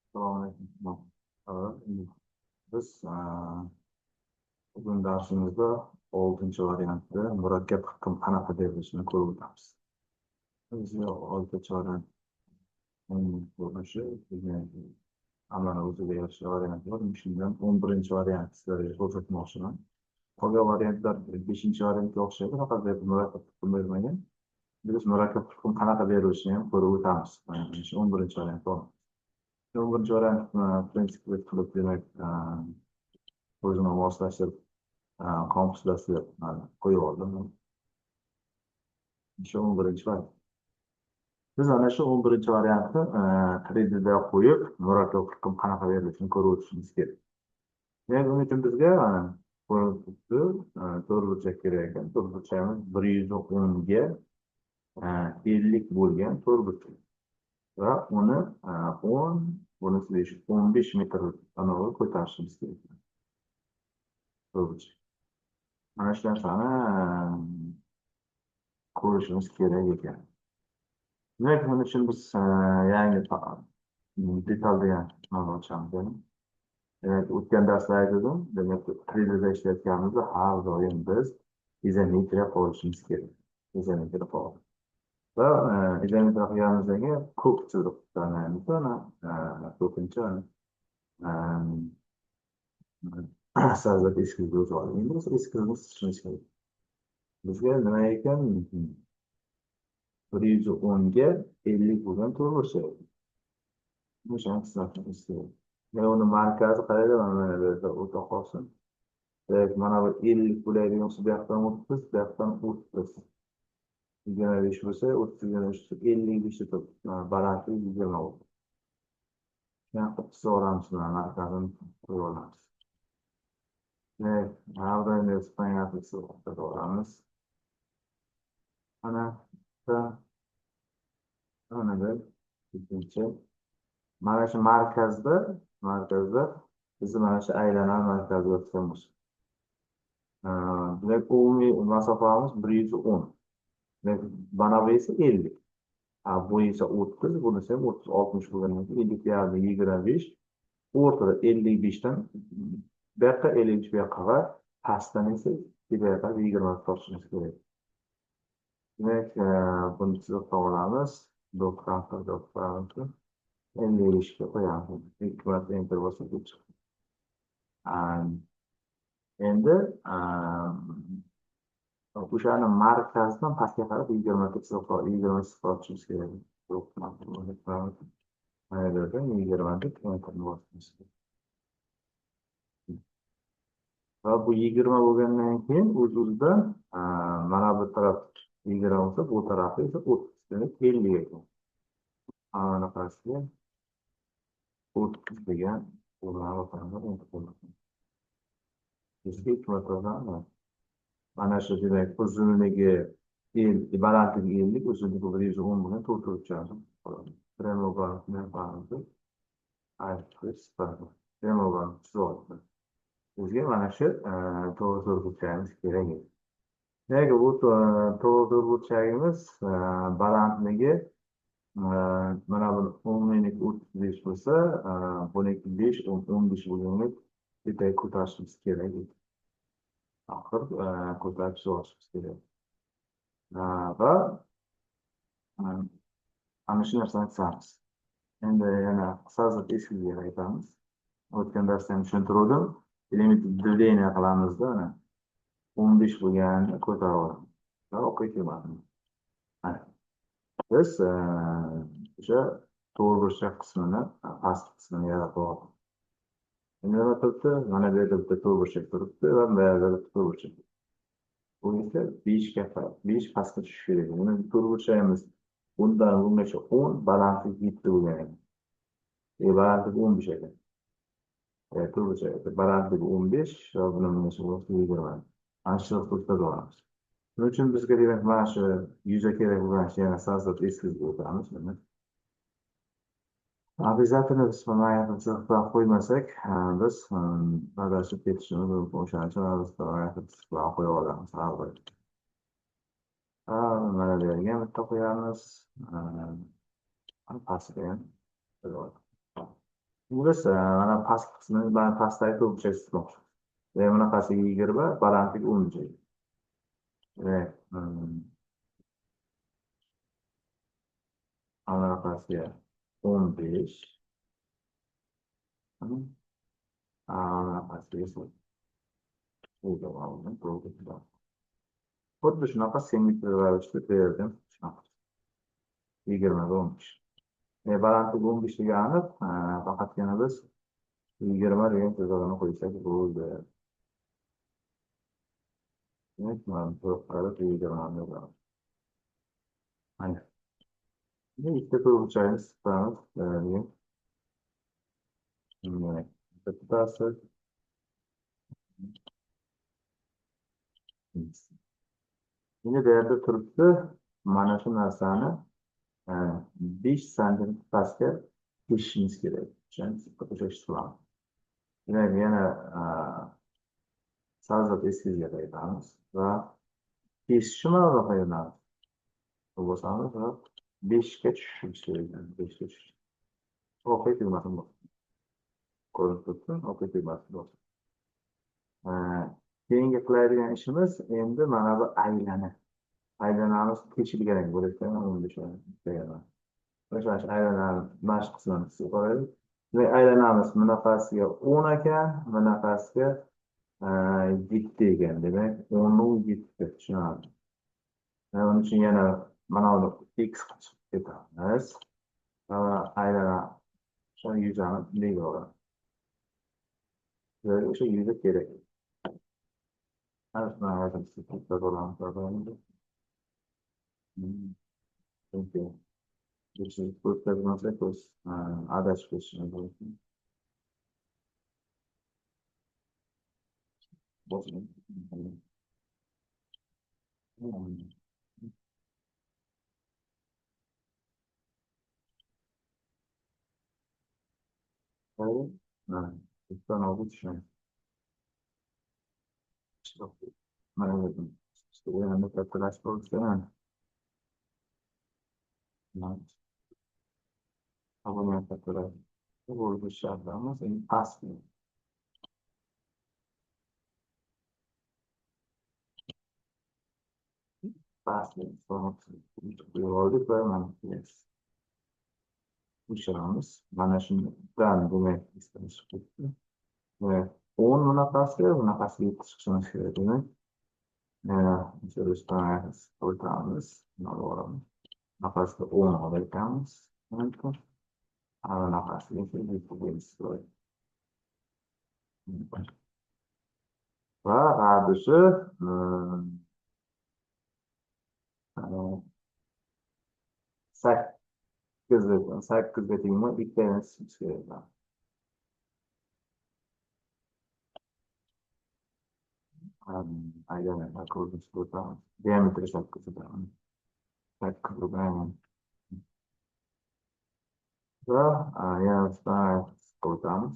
Assalomu alaykum. Biz bugun darsimizda 6-variantda murakkab hukm qanaqa berilishini ko'rib o'tamiz. Biz 6-variant bo'lishi hammani o'ziga yarasha variant bor. Shundan 11-variant sizlarga ko'rsatmoqchiman. Qolgan variantlar 5-variantga o'xshaydi, faqat murakkab hukm bermagan. Biz murakkab hukm qanaqa berilishini ham ko'rib o'tamiz. Shu 11-variant bor. 11-variant prinsipli qilib demak o'zini moslashtirib komplekslashtirib qo'yib oldim. Shu 11-variant. Biz ana shu 11-variantni kreditga qo'yib, murakkab hukm qanaqa berilishini ko'rib o'tishimiz kerak. Demak, buning uchun bizga to'rt burchak kerak ekan. To'rt burchagimiz 110 ga 50 bo'lgan to'rt burchak. Va uni 10, bunisi 15 metr anavi ko'tarishimiz kerak. To'rt burchak. Mana shu narsani ko'rishimiz kerak ekan. Demak, buning uchun biz yangi detal degan mavzu ochamiz. Demak, o'tgan darsda aytdim, demak, 3D'da ishlayotganimizda har doim biz izometriya qilishimiz kerak. Izometriya qilib. Va izometriya qilganimizdan keyin ko'p chiziq tanlaymiz. Ko'pincha sizlar eskizib o'tib oldik. Endi biz eskizni tushunishimiz kerak. Bizga nima ekan? 110 ga 50 bo'lgan to'rt burchak. O'shani chiqarishimiz kerak. Uni markazi qayerda? Mana bu yerda o'ta qolsin. Mana bu 50 bo'ladigan bo'lsa, bu yoqdan 30, bu yoqdan 30. 25 bo'lsa, 30 ga 50 ishlatib, balandlik 20 bo'ldi. Yani 30 olamiz, markazini qo'yib olamiz. Har doim spaniyatni olamiz. Ana mana shu markazda bizni mana shu aylanan markazga o'tganmiz. Demak, umumiy masofamiz 110. Demak, mana bu esa 50. Bu esa 30, bunisi ham 30, 60 bo'lgandan keyin 50 yarmi 25. O'rtada 55 dan bu yoqqa 53 bu yoqqa va pastdan esa bu yoqqa 20 tortishimiz kerak. Demak, buni chizib olamiz. Doktor 55 ga qo'yamiz. 2 marta enter bosib chiqdi. Endi o'shani markazdan pastga qarab 20 ta chizib qo'yib, 20 tortishimiz kerak. Mana bu yerda 20 ta enter bosimiz kerak. Va bu 20 bo'lgandan keyin o'z-o'zidan mana bu taraf 20 bo'lsa, bu tarafi esa 30. Demak, 50 ekan. Ana qarashga 30 degan o'rnini o'tiradi. Bizga 2 metrdan mana shu demak, uzunligi 50, balandligi 50, uzunligi 110 bilan to'ldirib bizga mana shu to'g'ri burchagimiz kerak edi. Demak, bu to'g'ri burchagimiz balandligi mana bu 35 bo'lsa, buniki 5, 15 bo'lganlik tepaya ko'tarishimiz kerak edi. Axir ko'tarib olishimiz kerak. Va ana shu narsani chizamiz. Endi yana qisqacha eskiga aytamiz. O'tgan darsda ham tushuntirdim. Element delение qilamizda, 15 bo'lganini ko'tarib olamiz. Va o'qib kelamiz. Biz o'sha to'g'ri burchak qismini, past qismini yaratib oldik. Endi nima turibdi? Mana bu yerda bitta to'g'ri burchak turibdi va bu yerda bitta to'g'ri burchak. Bu esa 5 ga qarab, 5 pastga tushishi kerak. Buni to'g'ri burchagimiz bundan bungacha 10, balandligi 7 bo'lgan ekan. Balandligi 15 ekan. To'g'ri burchak balandligi 15 va buni bungacha 20. Ana shu to'g'ri olamiz. Buning uchun bizga demak mana shu yuza kerak bo'lgan yana sazat eskizib o'tamiz. Обязательно biz mayatni chiziqlab qo'ymasak, biz adashib ketishimiz mumkin. O'shaning uchun biz mayatni chiziqlab qo'yib olamiz. Mana bu yerga bitta qo'yamiz. Pastiga ham. Burası mana past qismini pastdagi to'rtburchak chizmoqchi. Bunaqasiga 20, balandligi 10. Demak, bunaqasiga 15. Bunaqasiga esa xuddi shunaqa simmetrik ravishda berdim. Shunaqa 20 ga 15. Balandligi 15 degani aniq, faqatgina biz 20 degan ko'zani qo'ysak bo'ldi. Demak, mana to'rtqarat 20 ni yozamiz. Mana ikkita to'rtburchakni sifatamiz. Demak, bittasi endi bu yerda turibdi, mana shu narsani 5 santimetr pastga kesishimiz kerak. O'sha ish qilamiz. Demak, yana sazat eskizga qaytamiz va kesishni mana bunaqa yo'namiz. Bu bo'lsamiz va 5 ga tushishimiz kerak. 5 ga tushish. O'qiy tugmasini bos. Ko'rinib turibdi, o'qiy tugmasini bos. Keyingi qiladigan ishimiz endi mana bu aylanamiz teshilgan bo'lakdan 15 degan. O'sha aylanamiz mashq qismini qisib qo'yaylik. Demak, aylanamiz bunaqasiga 10 ekan, bunaqasiga 7 ekan. Demak, 10 u 7 tushunarli. Uning uchun yana mana buni x qilib ketamiz. Va aylanamiz. O'sha yuzani bunday olamiz. O'sha yuza kerak. Ana shunaqa qilib Chunki o'tkazmasak o'z adashib ketishimiz mumkin. Üstten olduğu için anladım. İşte uyanık arkadaş olursa abone arkadaş bu şartlar ama senin asmıyor. Asmıyor. Sonra yorulduk ve mantıklıyız. Bu şartımız bana şimdi ben demek istemiş. Ve onun bunaqasi yetishishimiz kerak demak. O'sha ustamiz o'rtamiz, noto'g'rimi? Nafasga 10 olayotganmiz. Nafasga esa 7 va radiusi 8ga tengmi ikkitani chizishimiz kerak. Aylanma ko'rinish o'rtamiz. Diametri 8 o'tamiz. 8 o'tamiz. Va yana ustamiz o'rtamiz.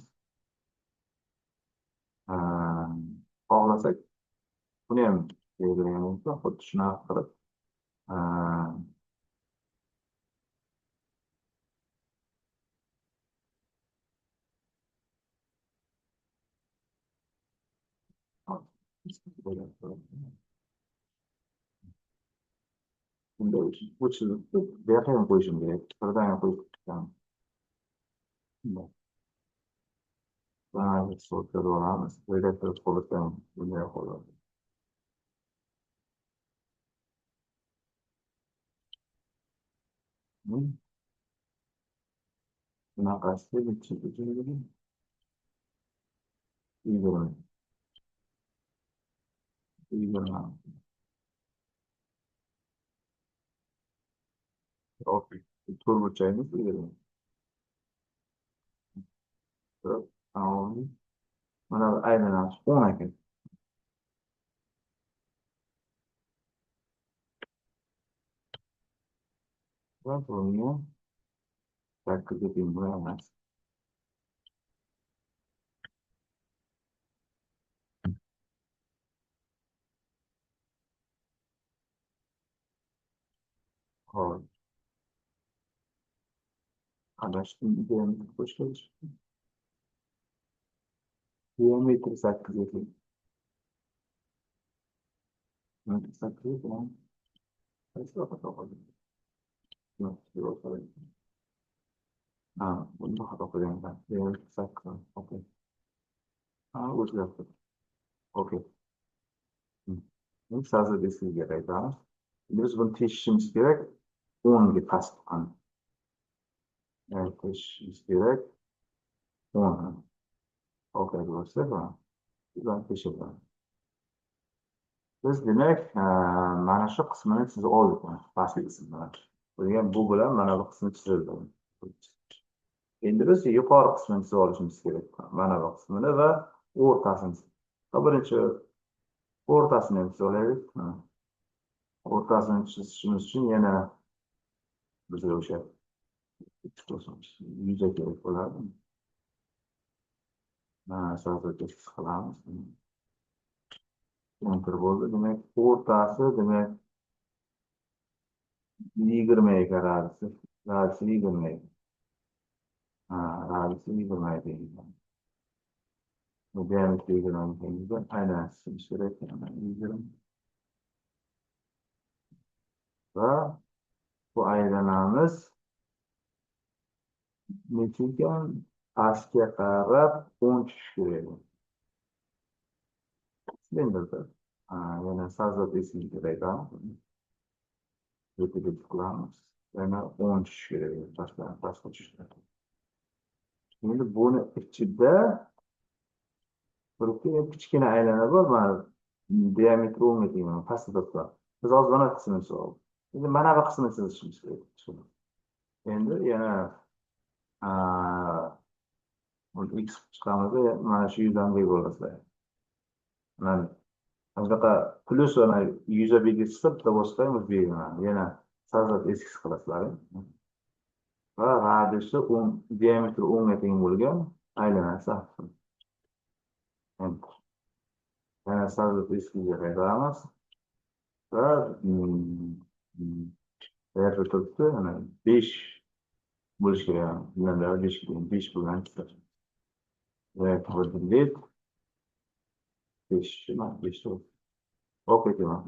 Xohlasak buni ham belgilaganimiz bor. Xuddi shunaqa qilib bunda bu chiziqni bu yoqqa ham qo'yishim kerak. Birdan ham qo'yib ketgan. So'zga olamiz. Elektr qo'ldan bunday qo'yadi. Bunaqasi bichilgan. 20. 20. Okey. Turburchaymiz 20. Tamam. Mana aylanamiz 10 ekan. Va buni 8ga tenglaymiz. Hop. Adashdim, ideamni qo'shib Diametri 8 ekan. Diametri 8 bilan qaysi yoqqa topadi? Yo'q, yo'q, yo'q. Ha, bunda xato qilganman. Diametri 8. Okey. Ha, o'zgardi. Okey. Endi sazda eskiga qaytamiz. Biz buni teshishimiz kerak. 10 ga pastqani. Yani teshishimiz kerak. 10. Okey bo'lsa, bizdan teshiladi. Biz demak, mana shu qismini chizib oldik. Pastki qismini. Bu bilan mana bu qismi chizildi. Endi biz yuqori qismini chizib olishimiz kerak. Mana bu qismini va o'rtasini. Birinchi o'rtasini ham chizib olaylik. O'rtasini chizishimiz uchun yana bizga o'sha yuza kerak bo'ladi. Sazda qilamiz. Enter bo'ldi. Demak, o'rtasi demak 20 ekan radiysi. Radiysi 20 ekan. Radiysi 20 ekan. Bu diametri 20 ekan. Aylanishimiz kerak. 20. Va bu aylanamiz nechikan pastga qarab 10 tushish kerak. Silindirda. Yana sazda eskiga kerak. Repetitiv qilamiz. Yana 10 tushish kerak. Pastga tushish kerak. Endi buni ichida bir kichkina aylana bor. Mana diametri 10 metrdan pastda turadi. Biz hozir mana bu qismini chizamiz. Endi mana bu qismini chizishimiz kerak. Endi yana x chiqamiz, mana shu yuzdan bo'lsa. Mana bunaqa plyus va yuza belgisi chiqsa, bitta boshqaymiz belgilanadi. Yana sazda eskiz qilasizlar. Va radiyusi 10, diametri 10 ga teng bo'lgan aylanasi. Yana sazda eskizga qaytaramiz. Va qayerda turibdi? Ana 5 bo'lish kerak. Bundan 5 bo'lgan chiqadi. Va koordinat 5 bo'ldi. Okey, tamam.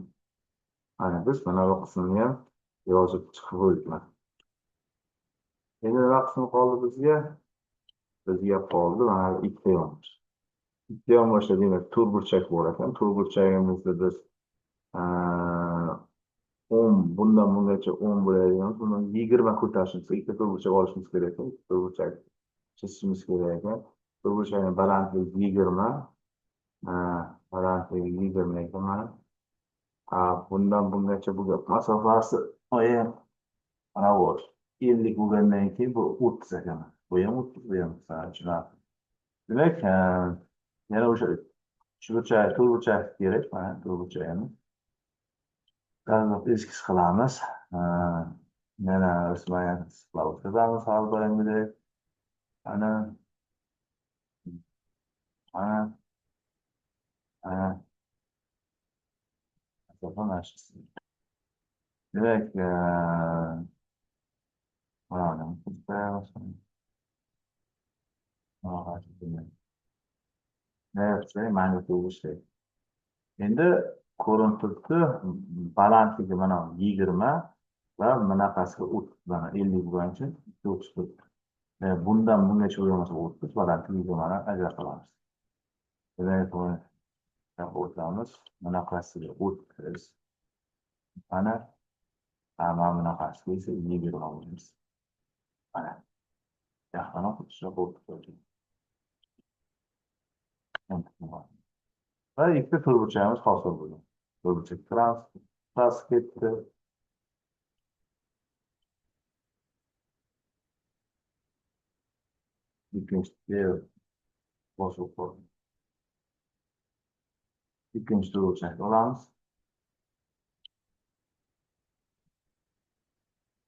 Ana biz mana bu qismini ham yozib chiqib qo'ydik. Endi nima qismi qoldi bizga? Bizga qoldi mana bu ikkita yonbosh. Ikkita yonboshda demak to'rtburchak bor ekan. To'rtburchagimizda biz 10 bundan bungacha 10 bo'ladigan, buni 20 ko'tarishimiz, ikkita to'rtburchak olishimiz kerak ekan. To'rtburchak chizishimiz kerak ekan. To'rtburchakning balandligi 20, balandligi 20 ekan mana. Bundan bungacha bu masofasi mana bu 50 bo'lgandan keyin bu 30 ekan. Bu ham 30, bu ham tushunarli. Demak, yana o'sha to'rtburchak kerak, mana to'rtburchakni. Eskiz qilamiz. Yana rasmlarni qilib o'tkazamiz har doimgidek. Ana demak, endi ko'rinib turibdi, balandligi mana 20 va bunaqasiga 30, mana 50 bo'lgan uchun 30 turibdi. Bundan bungacha bo'lmasa 30, balandligi 20 dan ajratamiz. Demak, buni o'tamiz. Bunaqasiga 30. Mana bunaqasiga esa 20 olamiz. Mana yaxshiroq tushunib o'tdik. Va ikkita to'rtburchagimiz hosil bo'ldi. To'rtburchak trans ketdi. Ikkinchi to'rtburchakni olamiz.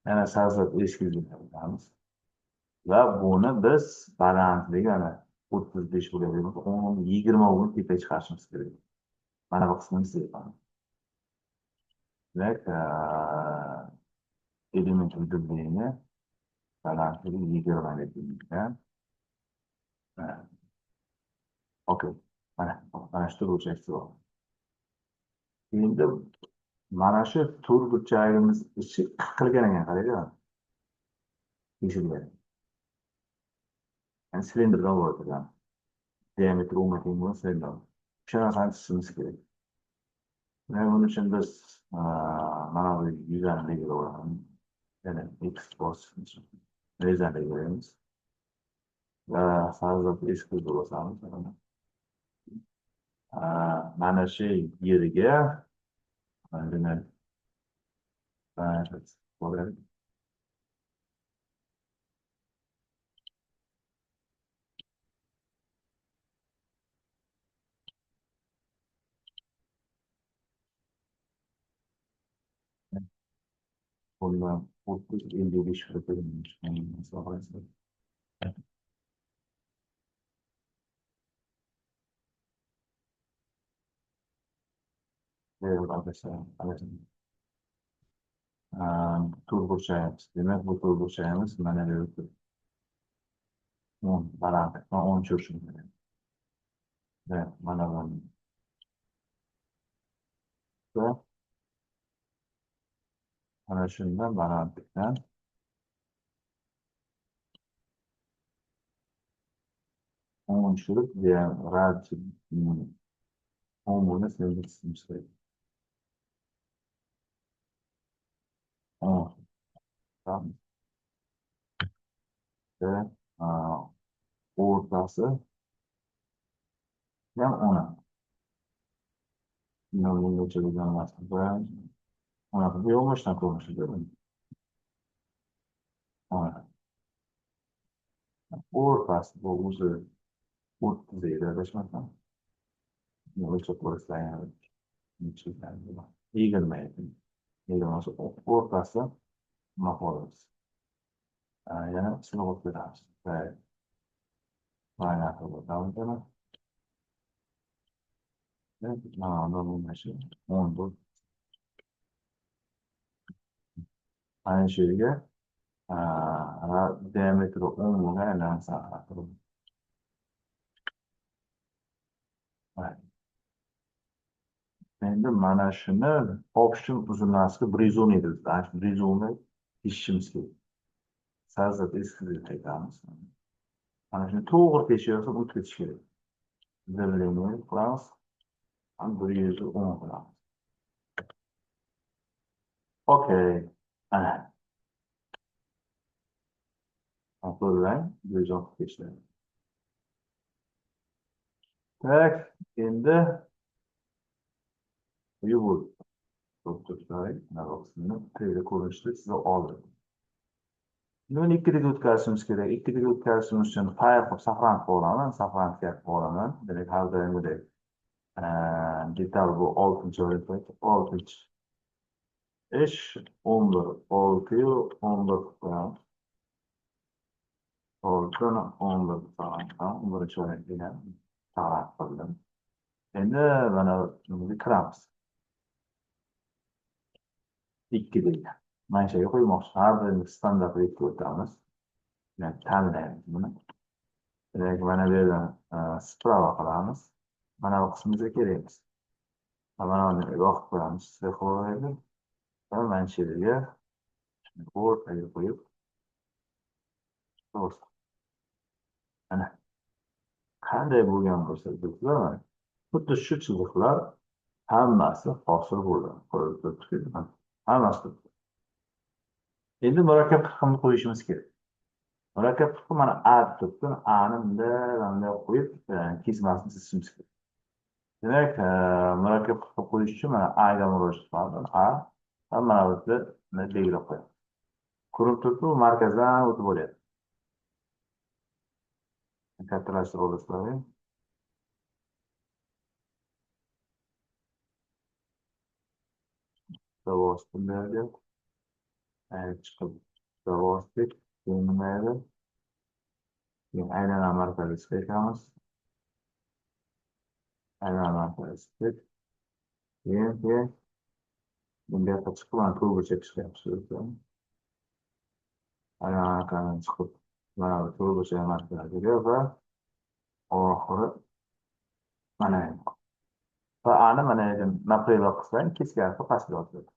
Yana sazda eskizini olamiz. Va buni biz balandligi ana 35 bo'ladigan, 10, 20 bo'lib tepaga chiqarishimiz kerak. Mana bu qismini chizamiz. Demak, element uydurligini balandligi 20 deb belgilagan. Okey. Mana shu burchak bor. Endi mana shu to'rt burchagimiz ichi qilgan ekan, qaranglar. Teshilgan. Yani silindirdan bo'ladi. Diametri 10 teng bo'lsa silindir. O'sha narsani chizishimiz kerak. Buning uchun biz mana bu yuzani olamiz. Ya'ni x bosimiz rezervga beramiz. Va farzat eski bo'lsamiz. Mana shu yerga mana bo'ladi. Bundan 30-55 fotoğrafmış. Evet arkadaşlar. Turbo çayımız. Demek bu turbo çayımız bana verir. 10 beraber. 10 çocuğum. Ve bana var. Ve bana şundan beraber. 10 çocuk ve rahat 10 bunu sevmiştim. 10. Tamam. Ve ortası hem 10'a. İnanılmaz çocuklar var. Ve ona bir olmuştan konuşuyor. Ortası bu uzun. Orta düzeyde başlatma. Yolu çok orası yani. Niçin iyi görmeyelim. İyi görmesi ortası mahvoluruz. Yani sınıf biraz. Ve kaynaklı devam edelim. Ve anlamı meşe. Ondu. Aynı şeyge diametri 10 buna elen sağlatalım. Evet. Endi mana shuni topishim uzunlashga 110 edi. Ana 110 teshishimiz kerak. Sazda eskiga qaytamiz. Mana shuni to'g'ri teshib o'tib ketish kerak. Birligini qilamiz. 110 qilamiz. Okey. Ana. Qo'llang 110 teshdim. Tak, endi bu doktorlar navosini tezda ko'rinishda size oldim. Buni ikkiga o'tkazishimiz kerak. Ikkiga o'tkazishimiz uchun fayl qilib saqlanib qolaman, saqlanib qolaman. Demak, har doimgidek detal bu 6-chi o'rinda 6-chi ish 11 6-yu 11 qo'yamiz. 6-ni 11 saqlanib, 11-chi o'ringa saqlanib qildim. Endi mana bunga kiramiz. 2 deydi. Mana shu yerga qo'ymoqchi. Har birimiz standart ikki o'tamiz. Yani tanlaymiz buni. Demak, mana bu yerdan sprava qilamiz. Mana bu qismimizga kerakmiz. Mana buni yoqib qo'yamiz. Qo'yib, va mana shu yerga o'rtaga qo'yib, to'g'ri. Mana qanday bo'lgan bo'lsa, bizlar xuddi shu chiziqlar hammasi hosil bo'ldi. Ko'rib turibsizmi? Hammasi. Endi murakkab qismini qo'yishimiz kerak. Murakkab qismi mana A turibdi. A'ni bunday qo'yib, kesmasini chizishimiz kerak. Demak, murakkab qismi qo'yish uchun mana A'ga murojaat qildim. A va mana bu yerda belgilab qo'yamiz. Ko'rib turibsizmi? Markazdan o'tib bo'lyapti. Kattalashtirib olasizlar. Davoslarga chiqib davoslik nimaydi? Keyin aylana markaziga qaytamiz. Aylana markaziga. Keyin bunga chiqib mana to'rtburchak chiqyapti. Aylana markazidan chiqib mana bu to'rtburchak markaziga va oxiri Mana va ani mana naproyev qismdan keskin pastga o'tadi.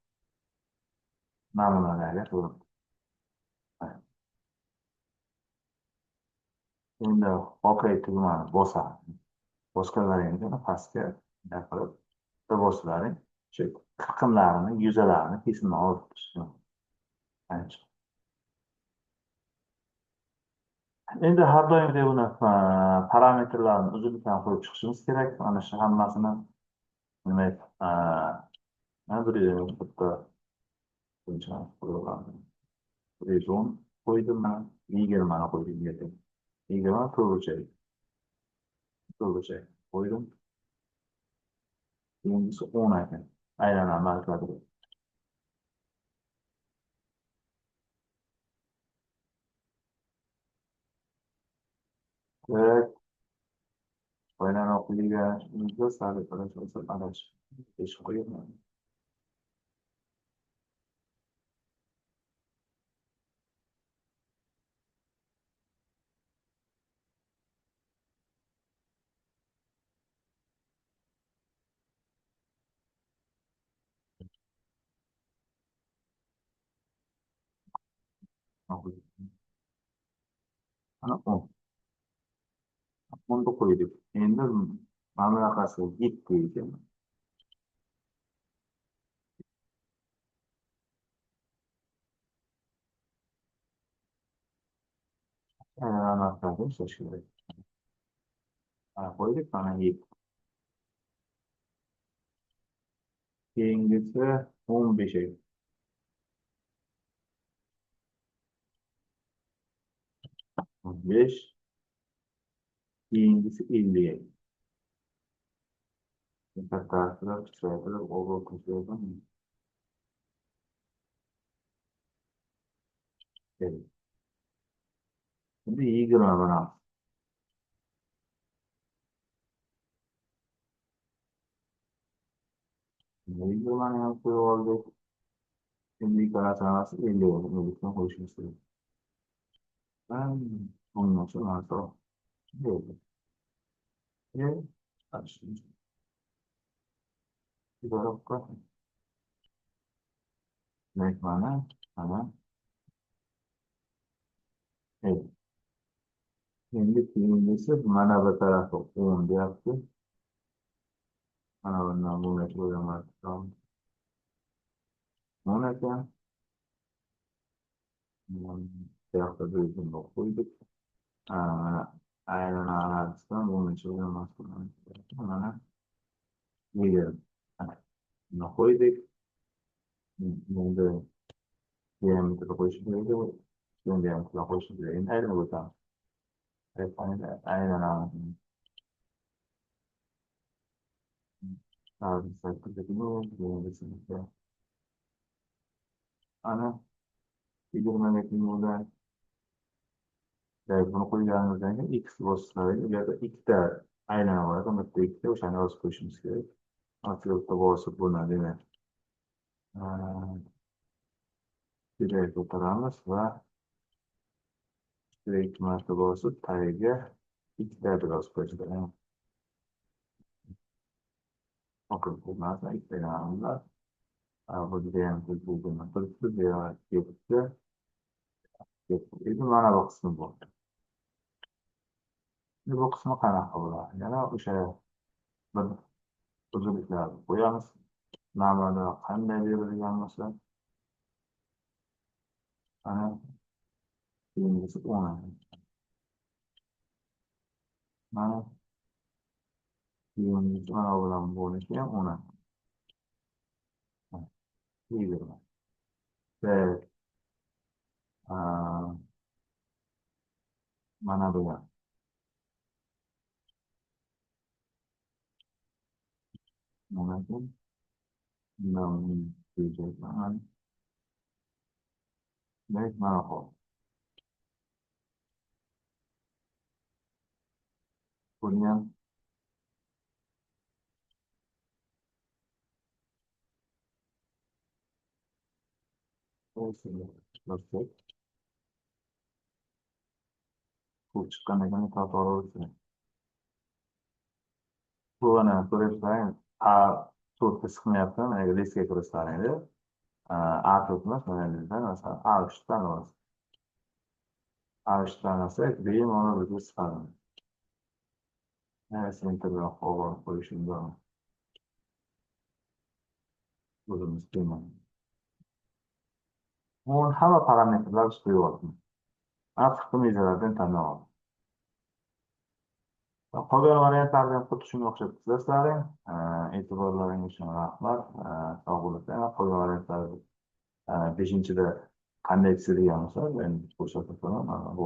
Namunalarga to'g'ri. Endi voqea tugmani bosadi. Bosganlaringni pastga gapirib, bir boshlaring shu qirqimlarini, yuzalarini kesimini olib chiqishdi. Endi har doimgidek buni parametrlarni uzunlikdan qo'yib chiqishimiz kerak. Mana shu hammasini demak, bitta buncha qo'yilgan. 110 qo'ydim man, 20 qo'ydim yerga. 20 to'rtburchak qo'ydim. Keyingisi 10 ekan. Aylanma markadi. Evet, aylanma qo'yganimizda sal adashib besh qo'yibman. Ana 10. 10'da qo'ydik. Endi mana bunaqasi 7 ekan. Aylanma ishlash kerak. Mana qo'ydik, mana 7. Keyingisi 15 ekan. 15. Keyingisi 50 ekan. Kattalar, kichiklar, o'g'il qizlar. Endi 20 bilan. 20 ham qo'yib oldik. Endi ikkalasini 50 o'rniga qo'yishimiz kerak. Bundan sonra böyle. Ve karşımıza bir barokko mekmana ama evet. Şimdi birincisi mana bir tarafı 10 yaptı. Mana bundan bu metodun var. Moneka yaptı düzgün okuyorduk. Aynen ağırlıktan bu metodun var. Mana biliyorum. Bunu koyduk. Şimdi diametre koşuyordu. Şimdi diametre koşuyordu. Her ne bu tam. Aynen ağırlıktan. Saklı bunu ana 20 metre bunu qo'yganimizdan keyin x bosishlarga u yerda ikkita aylana bor ekan, bitta ikkita o'shani yozib qo'yishimiz kerak. Atrofda bosib bo'ladi demak. Juda ko'taramiz va juda ikki marta bosib tagiga ikkita yozib qo'yish kerak. Oqib bo'lmasdan ikkita yozamiz. Bu judayam ko'p bo'lgan. Ketdi. Endi mana bu qismi bor. Bu qismi qanaqa bo'ladi? Yana o'sha bir uzunliklarni qo'yamiz. Namada qanday berilgan bo'lsa, ana keyingisi 10. Mana keyingisi mana bilan bo'lishi ham 10. 20. Evet. Mana bu ham. Mana bu. Mana demek mana bu. Buni ham bossak, bu chiqqandan keyin to'g'ri Buni ko'rishlang, A to'rtga chiqmayapti, mana listga kirishlar edi. A to'rtmas, mana bizda masalan A3 tanlaymiz. A3 tanlasak, bemalol bizga chiqadi. Mana sentrga olib qo'yishim mumkin. O'zimiz bilmaymiz. Bu hamma parametrlar ustiga yo'q. Aqlli mezalardan tanlab oling. Qolgan variantlarni ham xuddi shunga o'xshab tuzasizlaring. E'tiborlaringiz uchun rahmat. Sog' bo'ling. Qolgan variantlar 5-da qanday chizilgan bo'lsa, men ko'rsatib qo'yaman. Bu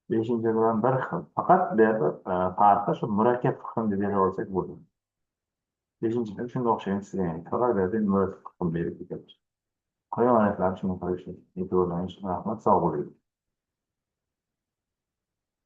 5 bilan bir xil. Faqat bu yerda farqi shu murakkab qilib bera olsak bo'ladi. 5-da shunga o'xshagan chizilgan. Faqat bu yerda murakkab qilib berib ketamiz. Qolgan variantlar shuni qilish. E'tiborlaringiz uchun rahmat. Sog' bo'ling.